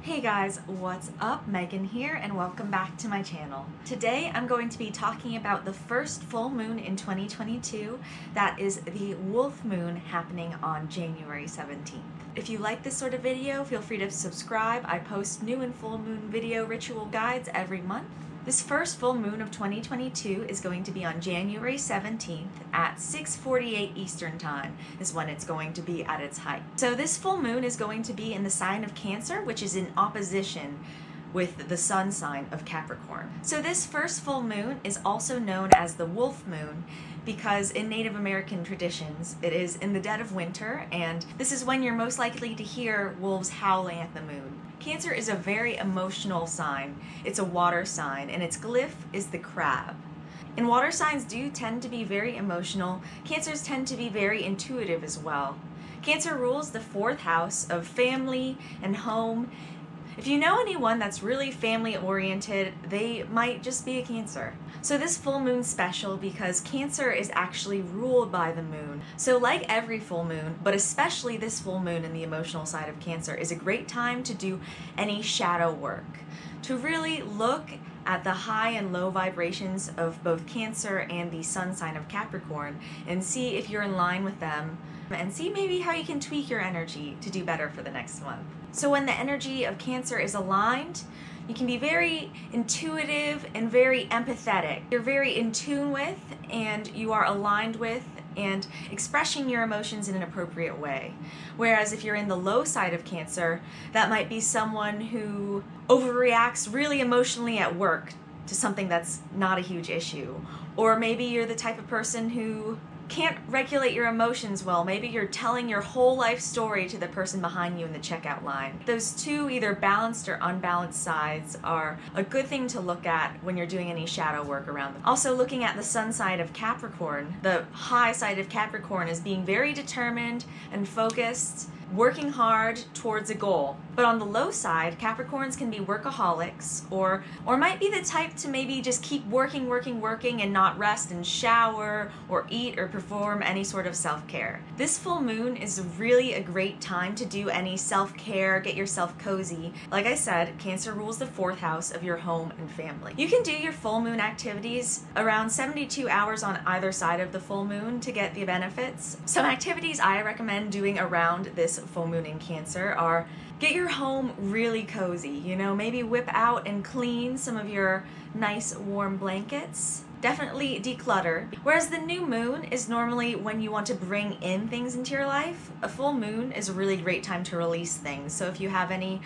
Hey guys, what's up? Megan here and welcome back to my channel. Today I'm going to be talking about the first full moon in 2022, that is the wolf moon happening on January 17th. If you like this sort of video, feel free to subscribe. I post new and full moon video ritual guides every month. This first full moon of 2022 is going to be on January 17th at 6:48 Eastern Time is when it's going to be at its height. So this full moon is going to be in the sign of Cancer, which is in opposition with the sun sign of Capricorn. So this first full moon is also known as the wolf moon because in Native American traditions it is in the dead of winter, and this is when you're most likely to hear wolves howling at the moon. Cancer is a very emotional sign. It's a water sign, and its glyph is the crab. And water signs do tend to be very emotional. Cancers tend to be very intuitive as well. Cancer rules the fourth house of family and home. If you know anyone that's really family oriented, they might just be a Cancer. So this full moon's special because Cancer is actually ruled by the moon. So like every full moon, but especially this full moon in the emotional side of Cancer, is a great time to do any shadow work, to really look at the high and low vibrations of both Cancer and the sun sign of Capricorn and see if you're in line with them, and see maybe how you can tweak your energy to do better for the next month. So when the energy of Cancer is aligned, you can be very intuitive and very empathetic. You're very in tune with, and you are aligned with, and expressing your emotions in an appropriate way. Whereas if you're in the low side of Cancer, that might be someone who overreacts really emotionally at work to something that's not a huge issue. Or maybe you're the type of person who can't regulate your emotions well. Maybe you're telling your whole life story to the person behind you in the checkout line. Those two either balanced or unbalanced sides are a good thing to look at when you're doing any shadow work around them. Also, looking at the sun side of Capricorn, the high side of Capricorn is being very determined and focused, working hard towards a goal. But on the low side, Capricorns can be workaholics or might be the type to maybe just keep working and not rest and shower or eat or perform any sort of self-care. This full moon is really a great time to do any self-care, get yourself cozy. Like I said, Cancer rules the fourth house of your home and family. You can do your full moon activities around 72 hours on either side of the full moon to get the benefits. Some activities I recommend doing around this full moon in Cancer are get your home really cozy, maybe whip out and clean some of your nice warm blankets. Definitely declutter. Whereas the new moon is normally when you want to bring in things into your life, a full moon is a really great time to release things. So if you have any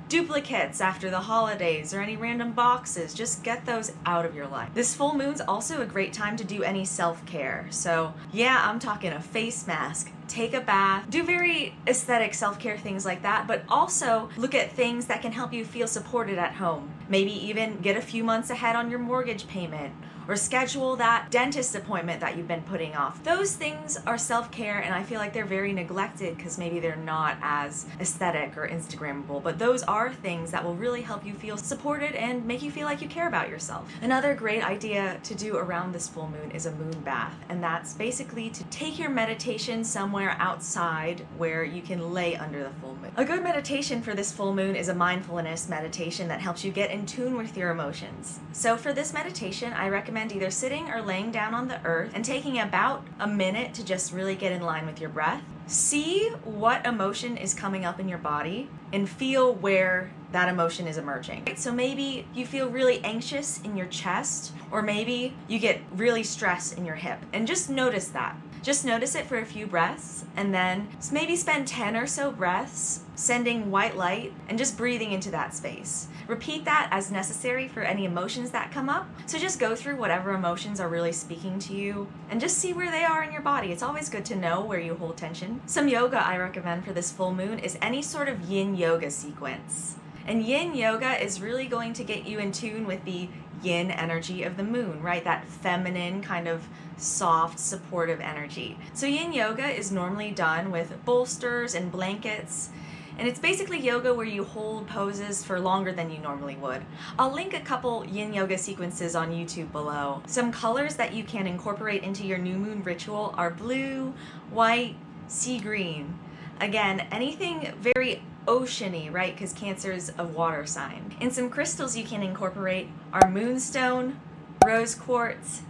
duplicates after the holidays or any random boxes, just get those out of your life. This full moon's also a great time to do any self-care. So yeah, I'm talking a face mask, take a bath, do very aesthetic self-care things like that, but also look at things that can help you feel supported at home. Maybe even get a few months ahead on your mortgage payment, or schedule that dentist appointment that you've been putting off. Those things are self-care, and I feel like they're very neglected because maybe they're not as aesthetic or Instagrammable, but those are things that will really help you feel supported and make you feel like you care about yourself. Another great idea to do around this full moon is a moon bath, and that's basically to take your meditation somewhere outside where you can lay under the full moon. A good meditation for this full moon is a mindfulness meditation that helps you get in tune with your emotions. So for this meditation, I recommend either sitting or laying down on the earth and taking about a minute to just really get in line with your breath. See what emotion is coming up in your body and feel where that emotion is emerging. So maybe you feel really anxious in your chest, or maybe you get really stressed in your hip, and just notice that. Just notice it for a few breaths, and then maybe spend 10 or so breaths sending white light and just breathing into that space. Repeat that as necessary for any emotions that come up. So just go through whatever emotions are really speaking to you and just see where they are in your body. It's always good to know where you hold tension. Some yoga I recommend for this full moon is any sort of yin yoga sequence. And yin yoga is really going to get you in tune with the yin energy of the moon, right? That feminine kind of soft, supportive energy. So yin yoga is normally done with bolsters and blankets. And it's basically yoga where you hold poses for longer than you normally would. I'll link a couple yin yoga sequences on YouTube below. Some colors that you can incorporate into your new moon ritual are blue, white, sea green. Again, anything very oceany, right? Because Cancer is a water sign. And some crystals you can incorporate are moonstone, rose quartz,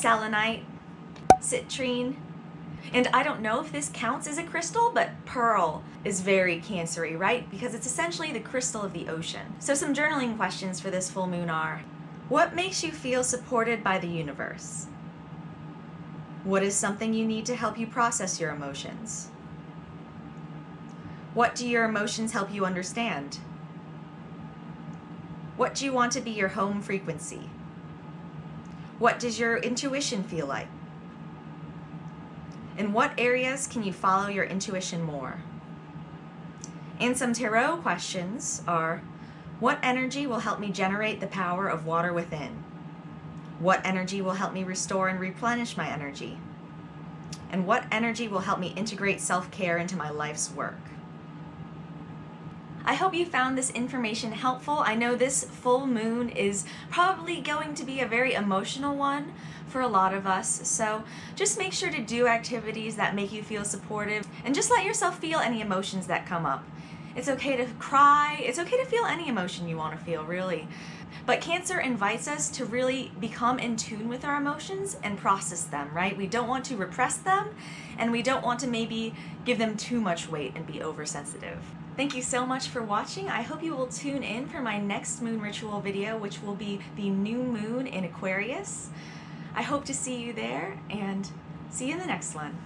selenite, citrine. And I don't know if this counts as a crystal, but pearl is very Cancer-y, right? Because it's essentially the crystal of the ocean. So some journaling questions for this full moon are: what makes you feel supported by the universe? What is something you need to help you process your emotions? What do your emotions help you understand? What do you want to be your home frequency? What does your intuition feel like? In what areas can you follow your intuition more? And some tarot questions are: what energy will help me generate the power of water within? What energy will help me restore and replenish my energy? And what energy will help me integrate self-care into my life's work? I hope you found this information helpful. I know this full moon is probably going to be a very emotional one for a lot of us, so just make sure to do activities that make you feel supportive, and just let yourself feel any emotions that come up. It's okay to cry, it's okay to feel any emotion you want to feel, really. But Cancer invites us to really become in tune with our emotions and process them, right? We don't want to repress them, and we don't want to maybe give them too much weight and be oversensitive. Thank you so much for watching. I hope you will tune in for my next moon ritual video, which will be the new moon in Aquarius. I hope to see you there, and see you in the next one.